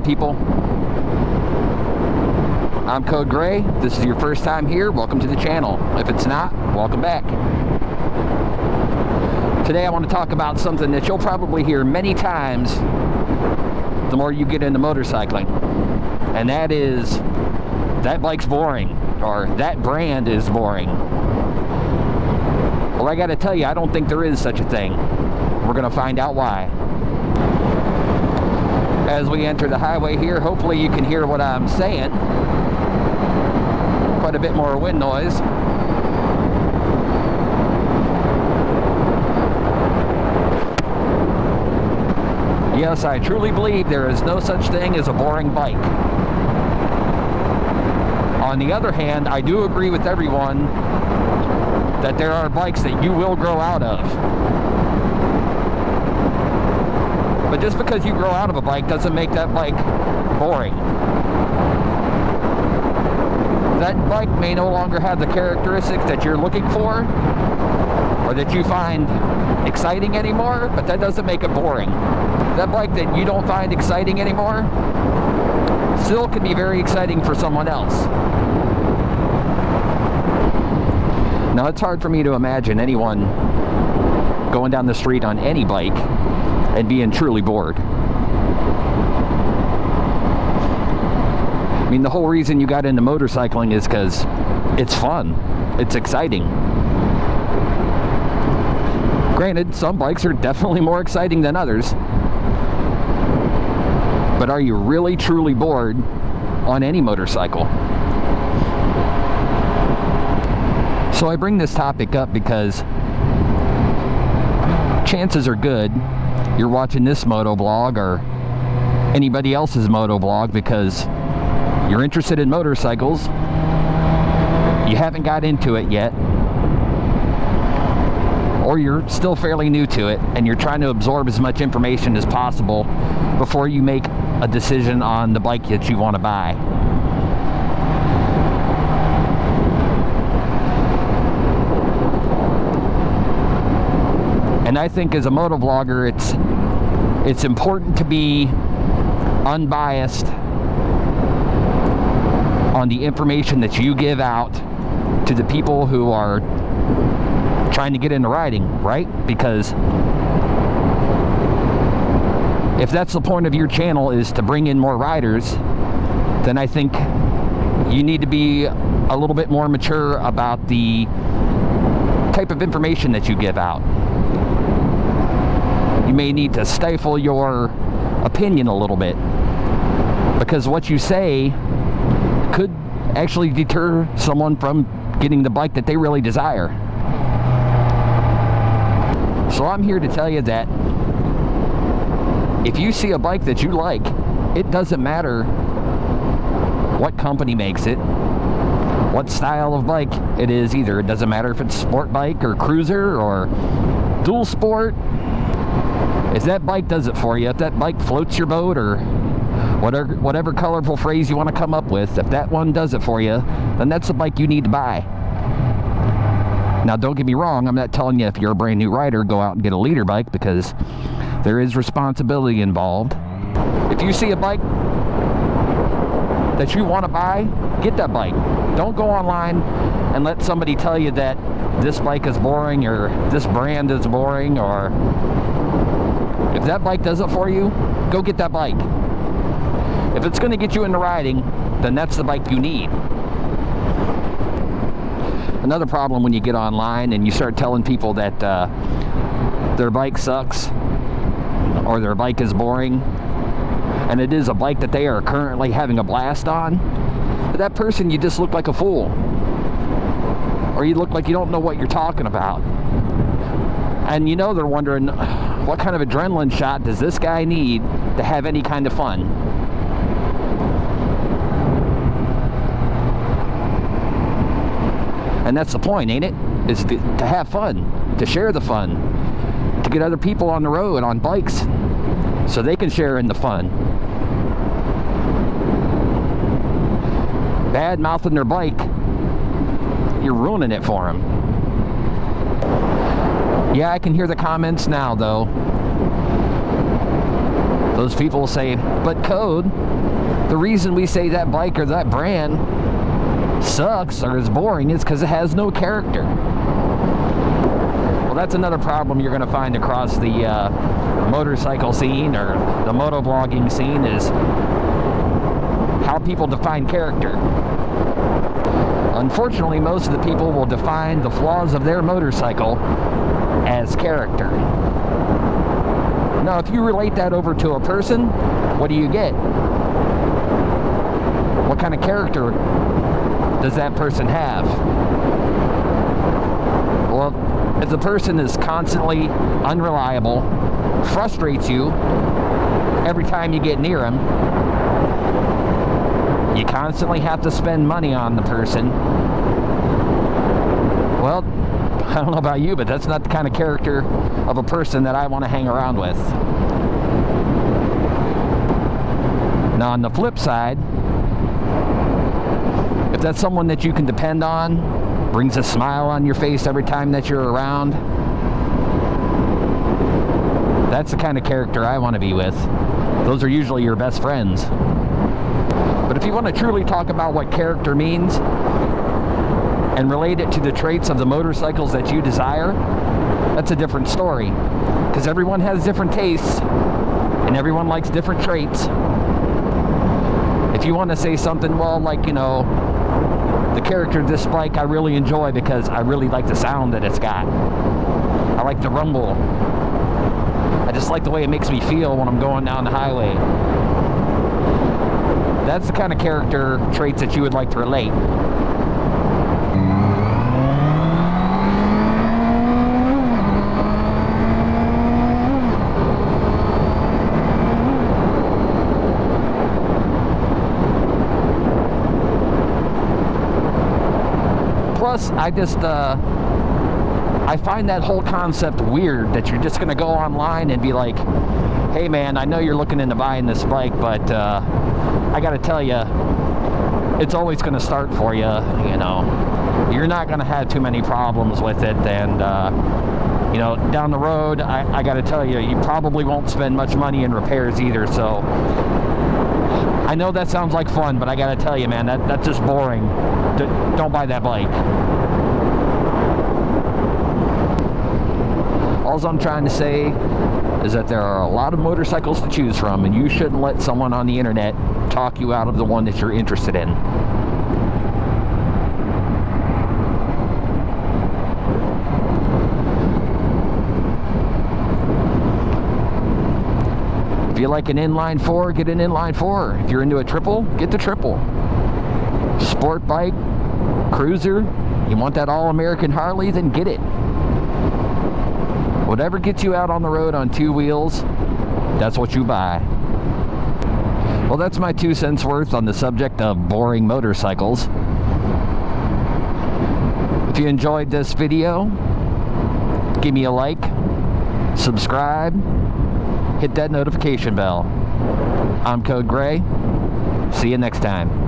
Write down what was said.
people? I'm Code Gray. If this is your first time here, welcome to the channel. If it's not, welcome back. Today I want to talk about something that you'll probably hear many times the more you get into motorcycling. And that is, that bike's boring, or that brand is boring. Well, I gotta tell you, I don't think there is such a thing. We're gonna find out why. As we enter the highway here, hopefully you can hear what I'm saying. Quite a bit more wind noise. Yes, I truly believe there is no such thing as a boring bike. On the other hand, I do agree with everyone that there are bikes that you will grow out of. But just because you grow out of a bike doesn't make that bike boring. That bike may no longer have the characteristics that you're looking for or that you find exciting anymore, but that doesn't make it boring. That bike that you don't find exciting anymore still can be very exciting for someone else. Now, it's hard for me to imagine anyone going down the street on any bike and being truly bored. I mean, the whole reason you got into motorcycling is because it's fun. It's exciting. Granted, some bikes are definitely more exciting than others. But are you really truly bored on any motorcycle? So I bring this topic up because chances are good you're watching this motovlog or anybody else's motovlog because you're interested in motorcycles, you haven't got into it yet, or you're still fairly new to it and you're trying to absorb as much information as possible before you make a decision on the bike that you want to buy. And I think as a motovlogger, it's important to be unbiased on the information that you give out to the people who are trying to get into riding, right? Because if that's the point of your channel, is to bring in more riders, then I think you need to be a little bit more mature about the type of information that you give out. You may need to stifle your opinion a little bit, because what you say could actually deter someone from getting the bike that they really desire. So I'm here to tell you that if you see a bike that you like, it doesn't matter what company makes it, what style of bike it is either. It doesn't matter if it's sport bike or cruiser or dual sport. If that bike does it for you, if that bike floats your boat, or whatever colorful phrase you want to come up with, if that one does it for you, then that's the bike you need to buy. Now, don't get me wrong, I'm not telling you if you're a brand new rider, go out and get a leader bike, because there is responsibility involved. If you see a bike that you want to buy, get that bike. Don't go online and let somebody tell you that this bike is boring or this brand is boring, or if that bike does it for you, go get that bike. If it's going to get you into riding, then that's the bike you need. Another problem when you get online and you start telling people that their bike sucks or their bike is boring, and it is a bike that they are currently having a blast on, to that person you just look like a fool, or you look like you don't know what you're talking about. And you know they're wondering, what kind of adrenaline shot does this guy need to have any kind of fun? And that's the point, ain't it? Is to have fun, to share the fun, to get other people on the road on bikes so they can share in the fun. Bad mouthing their bike, you're ruining it for them. Yeah, I can hear the comments now, though. Those people say, but Code, the reason we say that bike or that brand sucks or is boring is because it has no character. Well, that's another problem you're going to find across the motorcycle scene or the motovlogging scene, is how people define character. Unfortunately, most of the people will define the flaws of their motorcycle as character. Now, if you relate that over to a person, what do you get? What kind of character does that person have? Well, if the person is constantly unreliable, frustrates you every time you get near him, you constantly have to spend money on the person, well, I don't know about you, but that's not the kind of character of a person that I want to hang around with. Now, on the flip side, if that's someone that you can depend on, brings a smile on your face every time that you're around, that's the kind of character I want to be with. Those are usually your best friends. But if you want to truly talk about what character means and relate it to the traits of the motorcycles that you desire, that's a different story. Because everyone has different tastes and everyone likes different traits. If you want to say something, well, like, you know, the character of this bike I really enjoy because I really like the sound that it's got. I like the rumble. I just like the way it makes me feel when I'm going down the highway. That's the kind of character traits that you would like to relate. Plus, I find that whole concept weird, that you're just going to go online and be like, hey man, I know you're looking into buying this bike, but I got to tell you, it's always going to start for you, you know. You're not going to have too many problems with it, and you know, down the road, I got to tell you, you probably won't spend much money in repairs either. So I know that sounds like fun, but I got to tell you, man, that's just boring. Don't buy that bike. All I'm trying to say is that there are a lot of motorcycles to choose from, and you shouldn't let someone on the internet talk you out of the one that you're interested in. If you like an inline 4, get an inline 4. If you're into a triple, get the triple. Sport bike, cruiser, you want that all-American Harley, then get it. Whatever gets you out on the road on two wheels, that's what you buy. Well, that's my 2 cents worth on the subject of boring motorcycles. If you enjoyed this video, give me a like, subscribe, hit that notification bell. I'm Code Gray. See you next time.